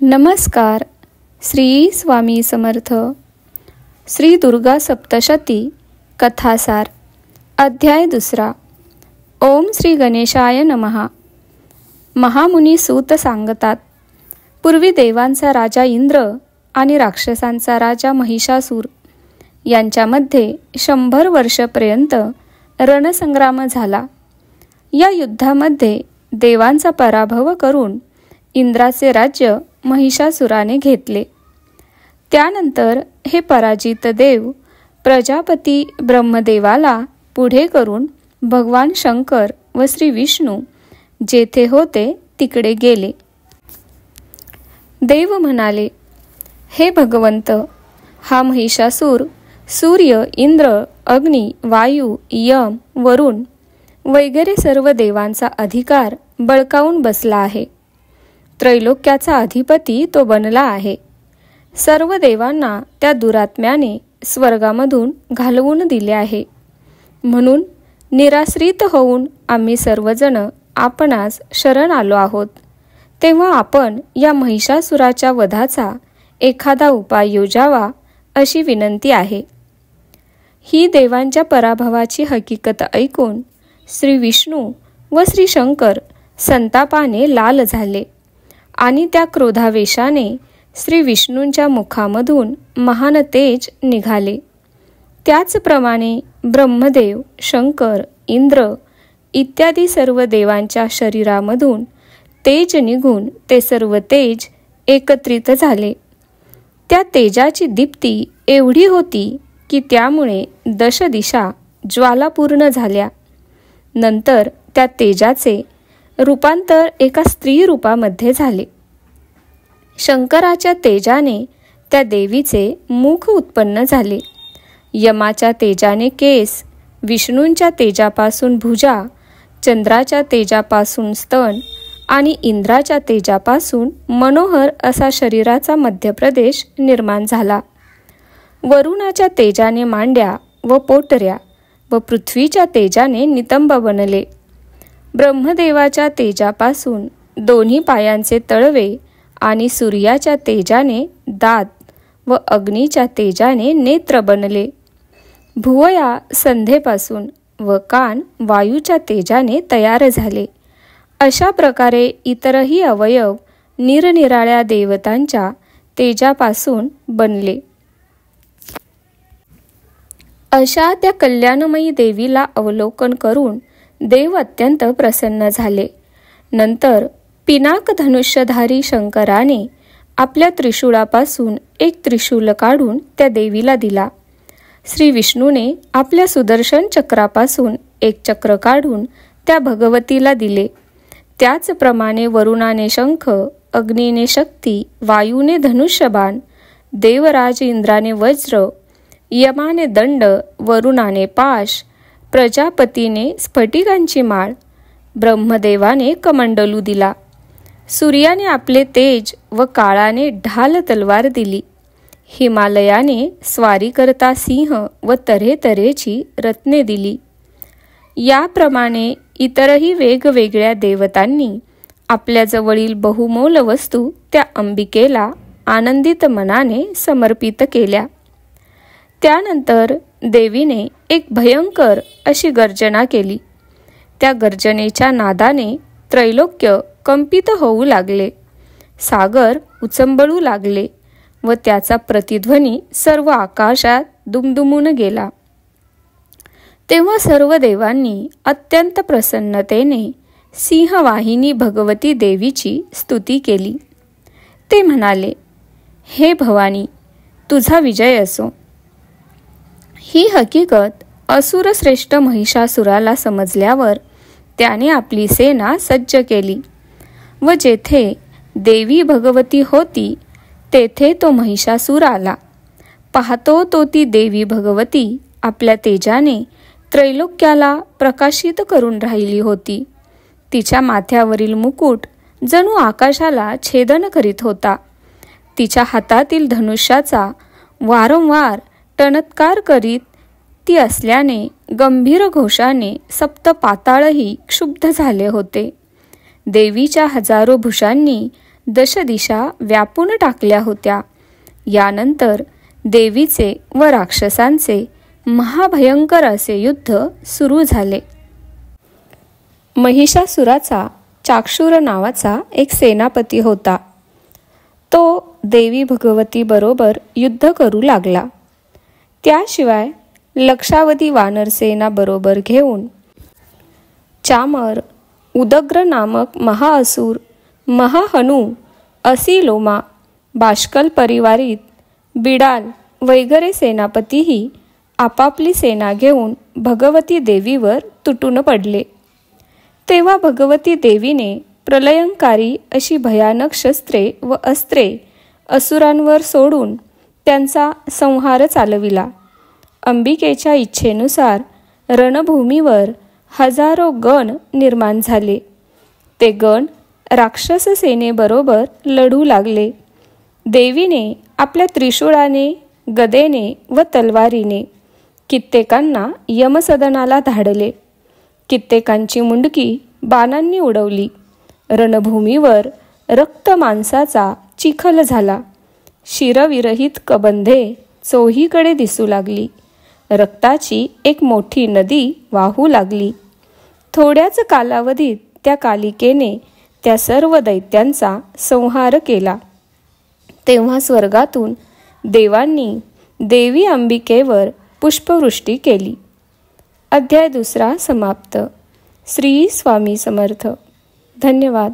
नमस्कार. श्री स्वामी समर्थ. श्री दुर्गा सप्तशती कथासार. अध्याय 2. ओम श्री गणेशाय नमः. महामुनी सूत सांगतात, पूर्वी देवांचा राजा इंद्र आणि राक्षसांचा राजा महिषासूर यांच्यामध्ये 100 वर्षापर्यंत रणसंग्राम झाला. या युद्धामध्ये देवांचा पराभव करून इंद्राचे राज्य महिषासुराने घेतले. त्यानंतर हे पराजित देव प्रजापती ब्रह्मदेवाला पुढे करून भगवान शंकर व श्री विष्णू जेथे होते तिकडे गेले. देव म्हणाले, हे भगवंत, हा महिषासूर सूर्य, इंद्र, अग्नी, वायू, यम, वरुण वगैरे सर्व देवांचा अधिकार बळकावून बसला आहे. त्रैलोक्याचा अधिपती तो बनला आहे. सर्व देवांना त्या दुरात्म्याने स्वर्गामधून घालवून दिले आहे. म्हणून निराश्रित होऊन आम्ही सर्वजण आपणास शरण आलो आहोत. तेव्हा आपण या महिषासुराच्या वधाचा एखादा उपाय योजावा अशी विनंती आहे. ही देवांच्या पराभवाची हकीकत ऐकून श्री विष्णू व श्री शंकर संतापाने लाल झाले आणि त्या क्रोधावेशाने श्री विष्णूंच्या मुखामधून महान तेज निघाले. त्याचप्रमाणे ब्रह्मदेव, शंकर, इंद्र इत्यादी सर्व देवांच्या शरीरामधून तेज निघून ते सर्व तेज एकत्रित झाले. त्या तेजाची दीप्ती एवढी होती की त्यामुळे 10 दिशा ज्वालापूर्ण झाल्या. नंतर त्या तेजाचे रूपांतर एका स्त्री रूपामध्ये झाले. शंकराच्या तेजाने त्या देवीचे मुख उत्पन्न झाले. यमाच्या तेजाने केस, विष्णूंच्या तेजापासून भुजा, चंद्राच्या तेजापासून स्तन आणि इंद्राच्या तेजापासून मनोहर असा शरीराचा मध्यप्रदेश निर्माण झाला. वरुणाच्या तेजाने मांड्या व पोटऱ्या व पृथ्वीच्या तेजाने नितंब बनले. ब्रह्मदेवाच्या तेजापासून 2 पायांचे तळवे आणि सूर्याच्या तेजाने दात व अग्नीच्या तेजाने नेत्र बनले. भुवया संधेपासून व कान वायूच्या तेजाने तयार झाले. अशा प्रकारे इतरही अवयव निरनिराळ्या देवतांच्या तेजापासून बनले. अशा त्या कल्याणमयी देवीला अवलोकन करून देव अत्यंत प्रसन्न झाले. नंतर पिनाक धनुष्यधारी शंकराने आपल्या त्रिशूळापासून एक त्रिशूल काढून त्या देवीला दिला. श्री विष्णूने आपल्या सुदर्शन चक्रापासून एक चक्र काढून त्या भगवतीला दिले. त्याचप्रमाणे वरुणाने शंख, अग्नीने शक्ती, वायूने धनुष्यबाण, देवराज इंद्राने वज्र, यमाने दंड, वरुणाने पाश, प्रजापतीने स्फटिकांची माळ, ब्रह्मदेवाने कमंडलू दिला. सूर्याने आपले तेज व काळाने ढाल तलवार दिली. हिमालयाने स्वारी करता सिंह व तऱ्हेतऱ्हेची रत्ने दिली. याप्रमाणे इतरही वेगवेगळ्या देवतांनी आपल्या जवळील बहुमोल वस्तू त्या अंबिकेला आनंदित मनाने समर्पित केल्या. त्यानंतर देवीने एक भयंकर अशी गर्जना केली. त्या गर्जनेच्या नादाने त्रैलोक्य कंपित होऊ लागले. सागर उचंबळू लागले व त्याचा प्रतिध्वनी सर्व आकाशात दुमदुमून गेला. तेव्हा सर्व देवांनी अत्यंत प्रसन्नतेने सिंहवाहिनी भगवती देवीची स्तुती केली. ते म्हणाले, हे भवानी, तुझा विजय असो. ही हकीकत असुरश्रेष्ठ महिषासुराला समजल्यावर त्याने आपली सेना सज्ज केली व जेथे देवी भगवती होती तेथे तो महिषासूर आला. पाहतो तो ती देवी भगवती आपल्या तेजाने त्रैलोक्याला प्रकाशित करून राहिली होती. तिच्या माथ्यावरील मुकुट जणू आकाशाला छेदन करीत होता. तिच्या हातातील धनुष्याचा वारंवार टणत्कार करीत ती असल्याने गंभीर घोषाने सप्त पाताळही क्षुब्ध झाले होते. देवीच्या हजारो भुजांनी दशदिशा व्यापून टाकल्या होत्या. यानंतर देवीचे व राक्षसांचे महाभयंकर असे युद्ध सुरू झाले. महिषासुराचा चाक्षुर नावाचा एक सेनापती होता. तो देवी भगवती बरोबर युद्ध करू लागला. त्याशिवाय लक्षावधी वानरसेना बरोबर घेऊन चामर, उदग्र नामक महाअसुर, महाहनू, असिलोमा, बाष्कल परिवारित, बिडाल वगैरे सेनापतीही आपापली सेना घेऊन भगवती देवीवर तुटून पडले. तेव्हा भगवती देवीने प्रलयंकारी अशी भयानक शस्त्रे व अस्त्रे असुरांवर सोडून त्यांचा संहार चालविला. अंबिकेच्या इच्छेनुसार रणभूमीवर हजारो गण निर्माण झाले. ते गण राक्षस सेनेबरोबर लढू लागले. देवीने आपल्या त्रिशूळाने, गदेने व तलवारीने कित्येकांना यमसदनाला धाडले. कित्येकांची मुंडकी बाणांनी उडवली. रणभूमीवर रक्त मांसाचा चिखल झाला. शिरविरहित कबंधे चोहीकडे दिसू लागली. रक्ताची एक मोठी नदी वाहू लागली. थोड्याच कालावधीत त्या कालिकेने त्या सर्व दैत्यांचा संहार केला. तेव्हा स्वर्गातून देवांनी देवी अंबिकेवर पुष्पवृष्टी केली. अध्याय 2 समाप्त. श्री स्वामी समर्थ. धन्यवाद.